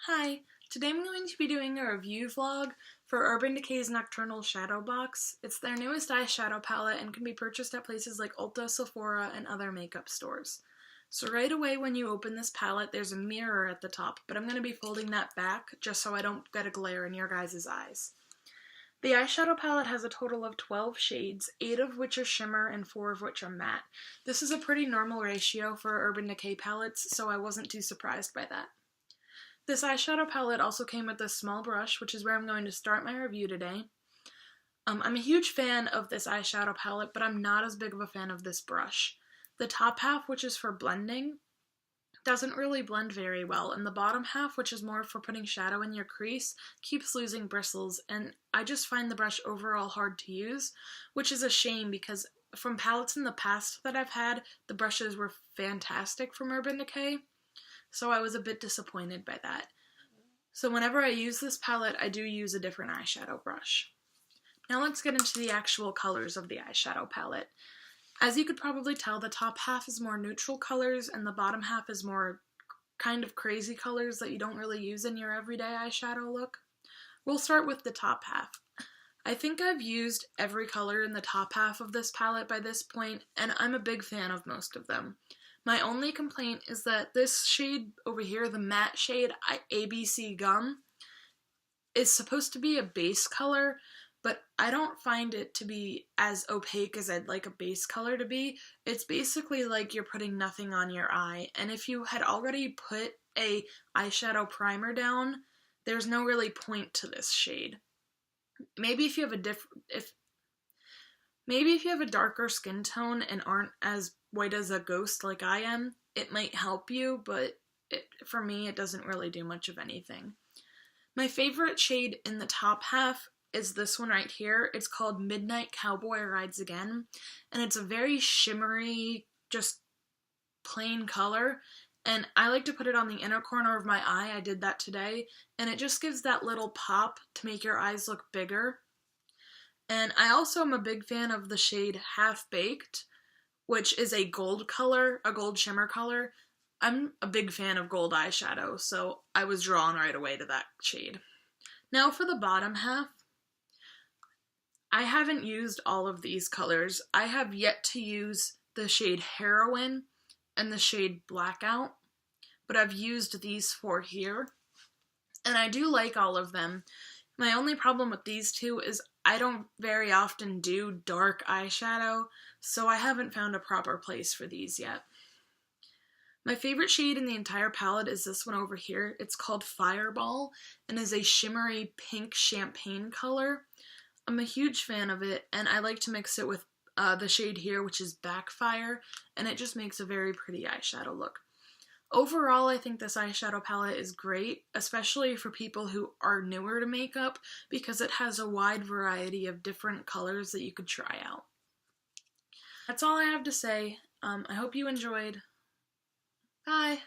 Hi, today I'm going to be doing a review vlog for Urban Decay's Nocturnal Shadow Box. It's their newest eyeshadow palette and can be purchased at places like Ulta, Sephora, and other makeup stores. So right away when you open this palette, there's a mirror at the top, but I'm going to be folding that back just so I don't get a glare in your guys' eyes. The eyeshadow palette has a total of 12 shades, 8 of which are shimmer and 4 of which are matte. This is a pretty normal ratio for Urban Decay palettes, so I wasn't too surprised by that. This eyeshadow palette also came with a small brush, which is where I'm going to start my review today. I'm a huge fan of this eyeshadow palette, but I'm not as big of a fan of this brush. The top half, which is for blending, doesn't really blend very well, and the bottom half, which is more for putting shadow in your crease, keeps losing bristles, and I just find the brush overall hard to use, which is a shame because from palettes in the past that I've had, the brushes were fantastic from Urban Decay. So I was a bit disappointed by that. So whenever I use this palette, I do use a different eyeshadow brush. Now let's get into the actual colors of the eyeshadow palette. As you could probably tell, the top half is more neutral colors and the bottom half is more kind of crazy colors that you don't really use in your everyday eyeshadow look. We'll start with the top half. I think I've used every color in the top half of this palette by this point, and I'm a big fan of most of them. My only complaint is that this shade over here, the matte shade ABC Gum, is supposed to be a base color, but I don't find it to be as opaque as I'd like a base color to be. It's basically like you're putting nothing on your eye, and if you had already put a eyeshadow primer down, there's no really point to this shade. Maybe if you have a darker skin tone and aren't as white as a ghost like I am, it might help you, but for me, it doesn't really do much of anything. My favorite shade in the top half is this one right here. It's called Midnight Cowboy Rides Again, and it's a very shimmery, just plain color, and I like to put it on the inner corner of my eye. I did that today, and it just gives that little pop to make your eyes look bigger. And I also am a big fan of the shade Half Baked, which is a gold color, a gold shimmer color. I'm a big fan of gold eyeshadow, so I was drawn right away to that shade. Now for the bottom half, I haven't used all of these colors. I have yet to use the shade Heroin and the shade Blackout, but I've used these four here, and I do like all of them. My only problem with these two is I don't very often do dark eyeshadow, so I haven't found a proper place for these yet. My favorite shade in the entire palette is this one over here. It's called Fireball and is a shimmery pink champagne color. I'm a huge fan of it, and I like to mix it with the shade here, which is Backfire, and it just makes a very pretty eyeshadow look. Overall, I think this eyeshadow palette is great, especially for people who are newer to makeup, because it has a wide variety of different colors that you could try out. That's all I have to say. I hope you enjoyed. Bye!